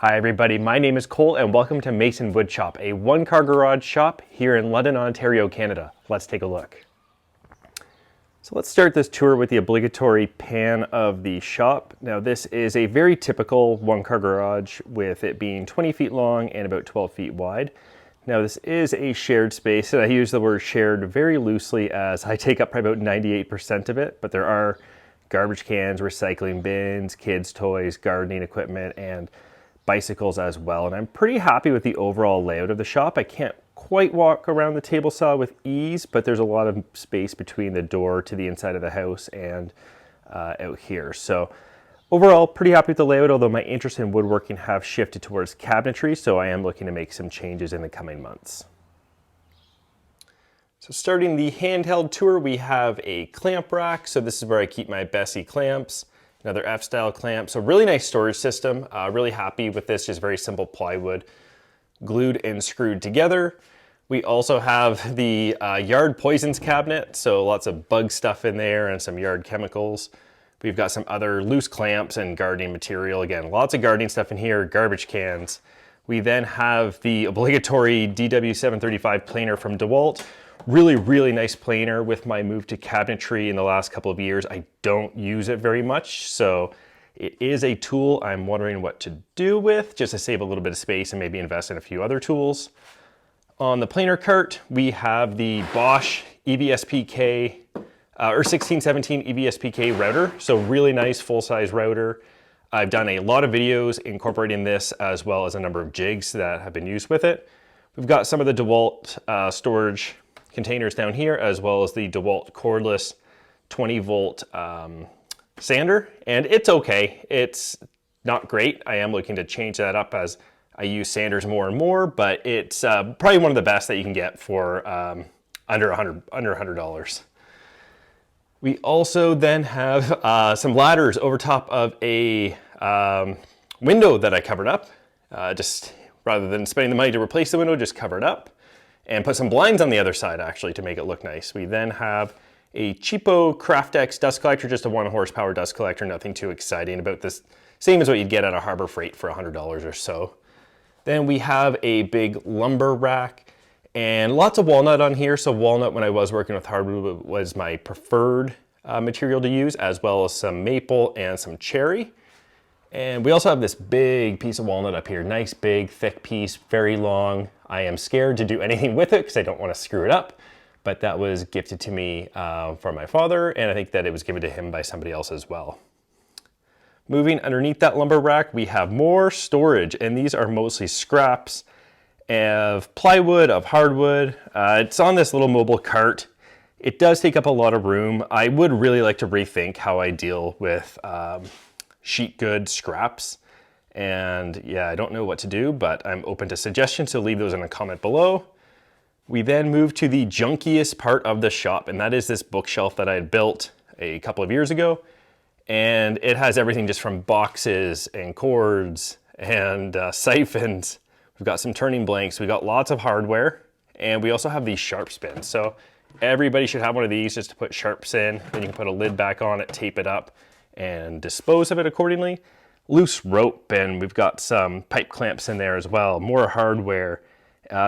Hi everybody, my name is Cole and welcome to Mason Woodshop, a one-car garage shop here in London, Ontario, Canada. Let's take a look. So let's start this tour with the obligatory pan of the shop. Now this is a very typical one-car garage with it being 20 feet long and about 12 feet wide. Now this is a shared space, and I use the word shared very loosely as I take up probably about 98% of it, but there are garbage cans, recycling bins, kids' toys, gardening equipment, and bicycles as well. And I'm pretty happy with the overall layout of the shop. I can't quite walk around the table saw with ease, but there's a lot of space between the door to the inside of the house and out here. So overall, pretty happy with the layout, although my interest in woodworking have shifted towards cabinetry, so I am looking to make some changes in the coming months. So starting the handheld tour, we have a clamp rack. So this is where I keep my Bessie clamps. Another F-style clamp, so really nice storage system. Really happy with this, just very simple plywood glued and screwed together. We also have the yard poisons cabinet, so lots of bug stuff in there and some yard chemicals. We've got some other loose clamps and gardening material. Again, lots of gardening stuff in here, garbage cans. We then have the obligatory DW735 planer from DeWalt. Really nice planer. With my move to cabinetry in the last couple of years, I don't use it very much, so it is a tool I'm wondering what to do with, just to save a little bit of space and maybe invest in a few other tools. On the planer cart, we have the Bosch EVSPK or 1617 EVSPK router, so really nice full-size router. I've done a lot of videos incorporating this, as well as a number of jigs that have been used with it. We've got some of the DeWalt storage containers down here, as well as the DeWalt cordless 20 volt sander, and it's okay. It's not great. I am looking to change that up as I use sanders more and more, but it's probably one of the best that you can get for under $100. We also then have some ladders over top of a window that I covered up. Just rather than spending the money to replace the window, just cover it up and put some blinds on the other side actually to make it look nice. We then have a cheapo Craftex dust collector, just a 1 horsepower dust collector, nothing too exciting about this. Same as what you'd get at a Harbor Freight for $100 or so. Then we have a big lumber rack and lots of walnut on here. So walnut, when I was working with hardwood, was my preferred material to use, as well as some maple and some cherry. And we also have this big piece of walnut up here. Nice, big, thick piece, very long. I am scared to do anything with it because I don't want to screw it up, but that was gifted to me from my father, and I think that it was given to him by somebody else as well. Moving underneath that lumber rack, we have more storage, and these are mostly scraps of plywood, of hardwood. It's on this little mobile cart. It does take up a lot of room. I would really like to rethink how I deal with sheet good scraps. And yeah, I don't know what to do, but I'm open to suggestions, so leave those in a comment below. We then move to the junkiest part of the shop, and that is this bookshelf that I had built a couple of years ago. And it has everything just from boxes and cords and siphons. We've got some turning blanks, we got lots of hardware, and we also have these sharps bins. So everybody should have one of these just to put sharps in. Then you can put a lid back on it, tape it up, and dispose of it accordingly. Loose rope, and we've got some pipe clamps in there as well, more hardware,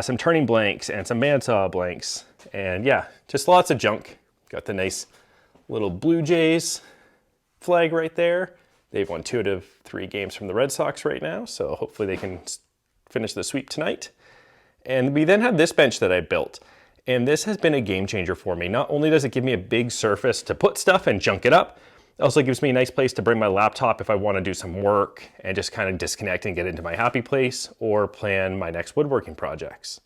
some turning blanks and some bandsaw blanks, and yeah, just lots of junk. Got the nice little Blue Jays flag right there. They've won 2 out of 3 games from the Red Sox right now, so hopefully they can finish the sweep tonight. And we then have this bench that I built, and this has been a game changer for me. Not only does it give me a big surface to put stuff and junk it up, it also gives me a nice place to bring my laptop if I want to do some work and just kind of disconnect and get into my happy place or plan my next woodworking projects.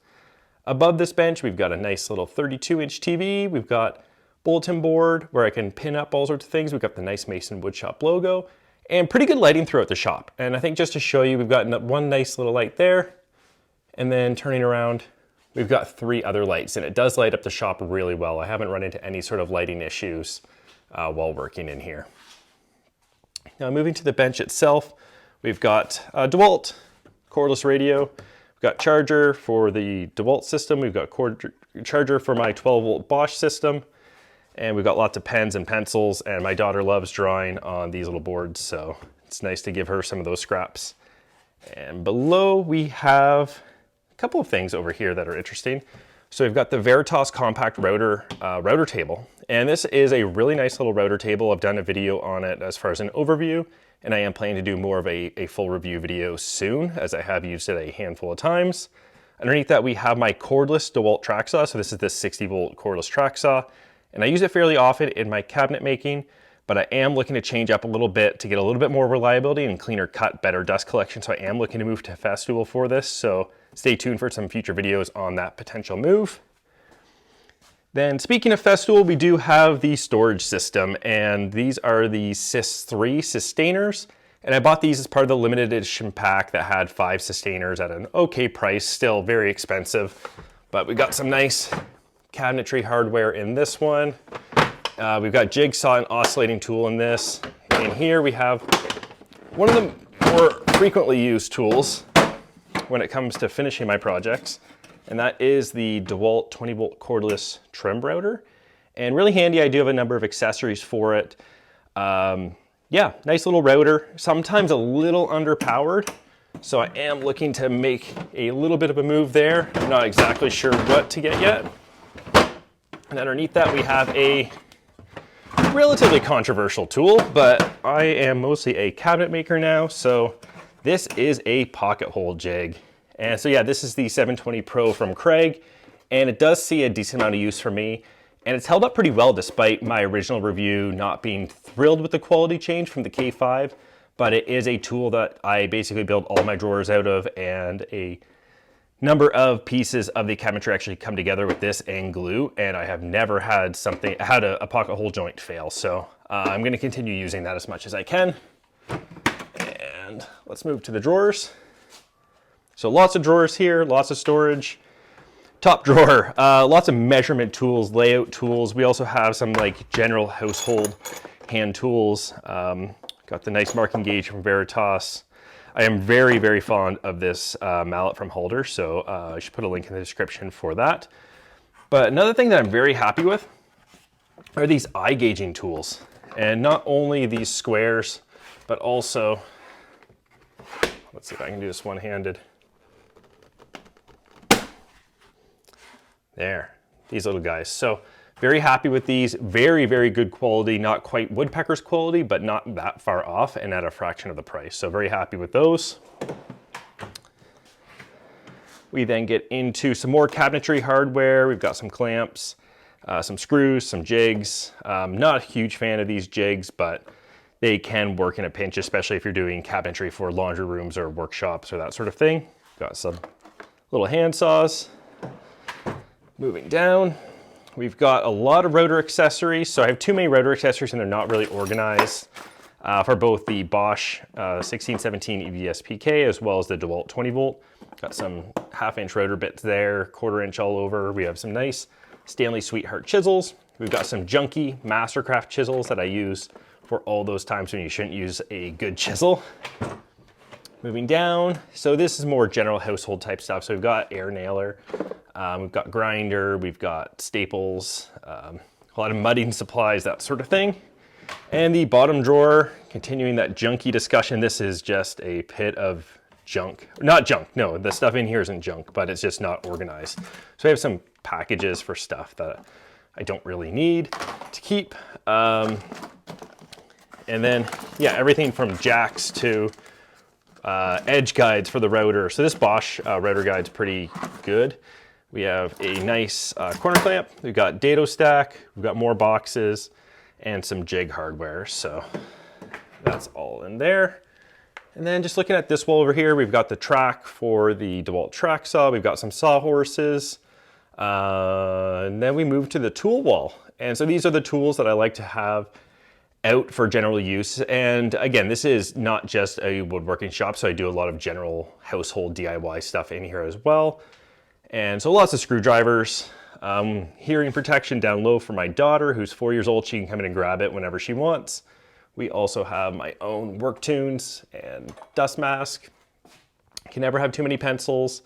Above this bench, we've got a nice little 32-inch TV. We've got bulletin board where I can pin up all sorts of things. We've got the nice Mason Woodshop logo and pretty good lighting throughout the shop. And I think just to show you, we've got one nice little light there, and then turning around, we've got 3 other lights, and it does light up the shop really well. I haven't run into any sort of lighting issues while working in here. Now moving to the bench itself, we've got a DeWalt cordless radio, we've got charger for the DeWalt system, we've got charger for my 12 volt Bosch system, and we've got lots of pens and pencils, and my daughter loves drawing on these little boards, so it's nice to give her some of those scraps. And below we have a couple of things over here that are interesting. So we've got the Veritas compact router table. And this is a really nice little router table. I've done a video on it as far as an overview, and I am planning to do more of a full review video soon, as I have used it a handful of times. Underneath that, we have my cordless DeWalt track saw. So this is the 60 volt cordless track saw, and I use it fairly often in my cabinet making, but I am looking to change up a little bit to get a little bit more reliability and cleaner cut, better dust collection. So I am looking to move to Festool for this. So stay tuned for some future videos on that potential move. Then speaking of Festool, we do have the storage system, and these are the Sys3 Systainers. And I bought these as part of the limited edition pack that had 5 Systainers at an okay price, still very expensive. But we got some nice cabinetry hardware in this one. We've got jigsaw and oscillating tool in this. And here we have one of the more frequently used tools when it comes to finishing my projects. And that is the DeWalt 20 volt cordless trim router. And really handy, I do have a number of accessories for it. Yeah, nice little router, sometimes a little underpowered. So I am looking to make a little bit of a move there. I'm not exactly sure what to get yet. And underneath that, we have a relatively controversial tool, but I am mostly a cabinet maker now. So this is a pocket hole jig. And so yeah, this is the 720 Pro from Craig, and it does see a decent amount of use for me. And it's held up pretty well despite my original review not being thrilled with the quality change from the K5, but it is a tool that I basically build all my drawers out of, and a number of pieces of the cabinetry actually come together with this and glue, and I have never had a pocket hole joint fail. So I'm gonna continue using that as much as I can. And let's move to the drawers. So lots of drawers here, lots of storage. Top drawer, lots of measurement tools, layout tools. We also have some like general household hand tools. Got the nice marking gauge from Veritas. I am very, very fond of this mallet from Halder, so I should put a link in the description for that. But another thing that I'm very happy with are these eye gauging tools. And not only these squares, but also, let's see if I can do this one-handed. There, these little guys. So very happy with these. Very, very good quality. Not quite woodpecker's quality, but not that far off and at a fraction of the price. So very happy with those. We then get into some more cabinetry hardware. We've got some clamps, some screws, some jigs. Not a huge fan of these jigs, but they can work in a pinch, especially if you're doing cabinetry for laundry rooms or workshops or that sort of thing. Got some little hand saws. Moving down, we've got a lot of router accessories. So I have too many router accessories and they're not really organized for both the Bosch 1617 EVS PK as well as the DeWalt 20 volt. Got some 1/2 inch router bits there, 1/4 inch all over. We have some nice Stanley Sweetheart chisels. We've got some junky Mastercraft chisels that I use for all those times when you shouldn't use a good chisel. Moving down, so this is more general household type stuff. So we've got air nailer, we've got grinder, we've got staples, a lot of mudding supplies, that sort of thing. And the bottom drawer, continuing that junky discussion, this is just a pit of junk. Not junk, no, the stuff in here isn't junk, but it's just not organized. So I have some packages for stuff that I don't really need to keep. And then, yeah, everything from jacks to edge guides for the router. So this Bosch router guide's pretty good. We have a nice corner clamp. We've got dado stack. We've got more boxes and some jig hardware. So that's all in there. And then just looking at this wall over here, we've got the track for the DeWalt track saw. We've got some sawhorses. And then we move to the tool wall. And so these are the tools that I like to have out for general use. And again, this is not just a woodworking shop, so I do a lot of general household DIY stuff in here as well. And so lots of screwdrivers, hearing protection down low for my daughter who's 4 years old. She can come in and grab it whenever she wants. We also have my own work tunes and dust mask. Can never have too many pencils.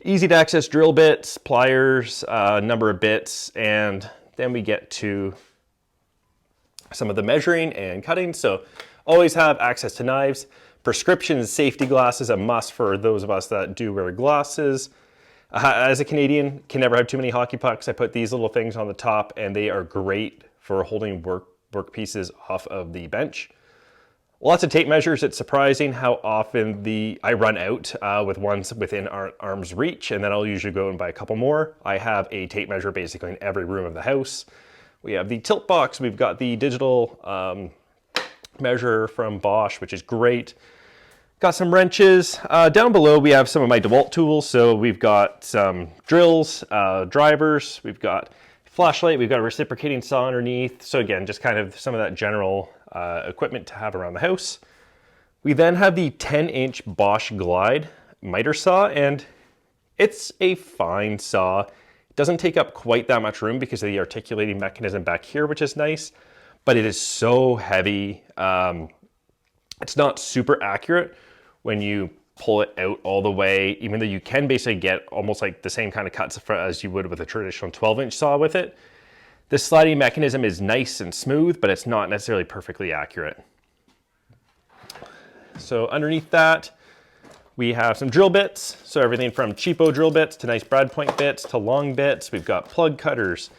Easy to access drill bits, pliers, a number of bits, and then we get to some of the measuring and cutting. So always have access to knives. Prescription safety glasses, a must for those of us that do wear glasses. As a Canadian, can never have too many hockey pucks. I put these little things on the top and they are great for holding work pieces off of the bench. Lots of tape measures. It's surprising how often I run out with ones within arm's reach, and then I'll usually go and buy a couple more. I have a tape measure basically in every room of the house. We have the tilt box. We've got the digital measure from Bosch, which is great. Got some wrenches. Down below we have some of my DeWalt tools. So we've got some drills, drivers, we've got a flashlight, we've got a reciprocating saw underneath. So again, just kind of some of that general equipment to have around the house. We then have the 10-inch Bosch Glide miter saw, and it's a fine saw. It doesn't take up quite that much room because of the articulating mechanism back here, which is nice, but it is so heavy. It's not super accurate when you pull it out all the way, even though you can basically get almost like the same kind of cuts as you would with a traditional 12-inch saw with it. This sliding mechanism is nice and smooth, but it's not necessarily perfectly accurate. So underneath that, we have some drill bits. So everything from cheapo drill bits to nice brad point bits to long bits. We've got plug cutters,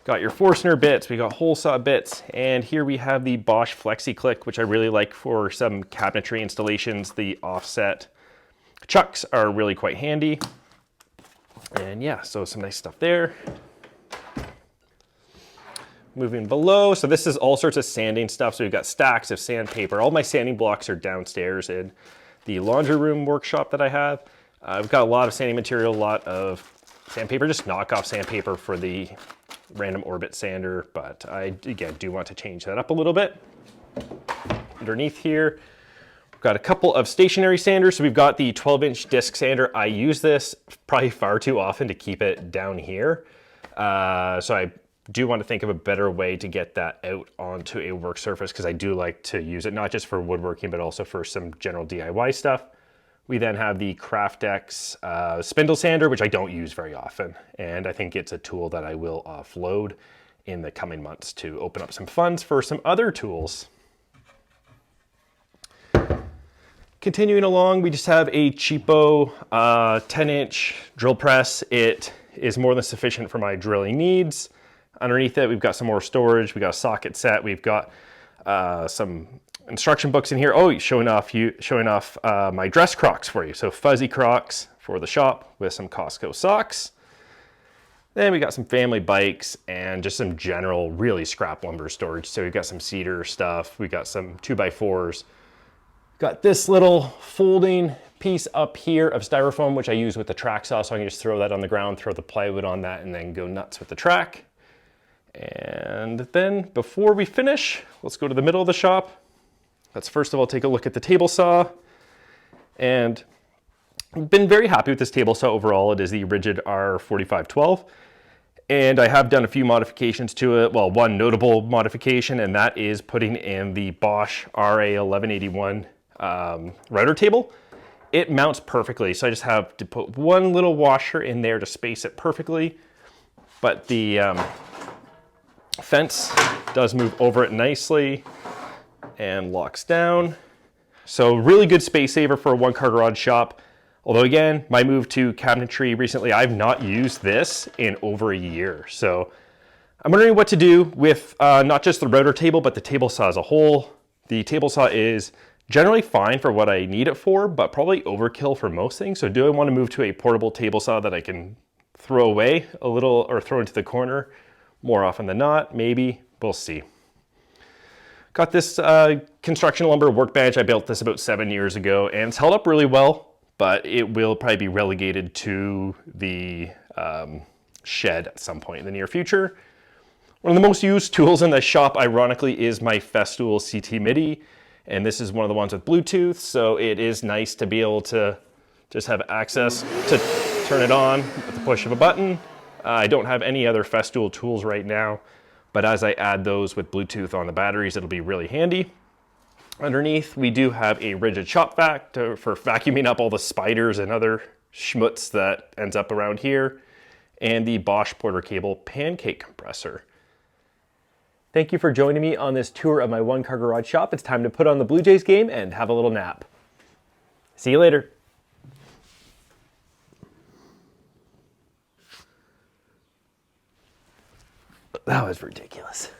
got your Forstner bits, we got hole saw bits, and here we have the Bosch Flexi Click, which I really like for some cabinetry installations. The offset chucks are really quite handy. And yeah, so some nice stuff there. Moving below, so this is all sorts of sanding stuff. So we've got stacks of sandpaper. All my sanding blocks are downstairs in the laundry room workshop that I have. I've got a lot of sanding material, a lot of sandpaper, just knockoff sandpaper for the random orbit sander, but I, again, do want to change that up a little bit. Underneath here, we've got a couple of stationary sanders. So we've got the 12-inch disc sander. I use this probably far too often to keep it down here. So I do want to think of a better way to get that out onto a work surface, because I do like to use it not just for woodworking, but also for some general DIY stuff. We then have the CraftX spindle sander, which I don't use very often. And I think it's a tool that I will offload in the coming months to open up some funds for some other tools. Continuing along, we just have a cheapo 10-inch drill press. It is more than sufficient for my drilling needs. Underneath it, we've got some more storage. We got a socket set. We've got some instruction books in here. Oh, showing off my dress Crocs for you. So fuzzy Crocs for the shop with some Costco socks. Then we got some family bikes and just some general really scrap lumber storage. So we've got some cedar stuff. We got some 2x4s. Got this little folding piece up here of styrofoam, which I use with the track saw. So I can just throw that on the ground, throw the plywood on that, and then go nuts with the track. And then before we finish, let's go to the middle of the shop. Let's first of all take a look at the table saw. And I've been very happy with this table saw overall. It is the Rigid R4512. And I have done a few modifications to it. Well, one notable modification, and that is putting in the Bosch RA1181 router table. It mounts perfectly, so I just have to put one little washer in there to space it perfectly. But the fence does move over it nicely and locks down. So really good space saver for a one-car garage shop. Although again, my move to cabinetry recently, I've not used this in over a year. So I'm wondering what to do with not just the router table, but the table saw as a whole. The table saw is generally fine for what I need it for, but probably overkill for most things. So do I want to move to a portable table saw that I can throw away a little or throw into the corner? More often than not, maybe, we'll see. Got this construction lumber workbench. I built this about 7 years ago and it's held up really well, but it will probably be relegated to the shed at some point in the near future. One of the most used tools in the shop, ironically, is my Festool CT MIDI. And this is one of the ones with Bluetooth. So it is nice to be able to just have access to turn it on with the push of a button. I don't have any other Festool tools right now, but as I add those with Bluetooth on the batteries, it'll be really handy. Underneath, we do have a rigid shop vac for vacuuming up all the spiders and other schmutz that ends up around here, and the Bosch Porter Cable pancake compressor. Thank you for joining me on this tour of my one-car garage shop. It's time to put on the Blue Jays game and have a little nap. See you later. That was ridiculous.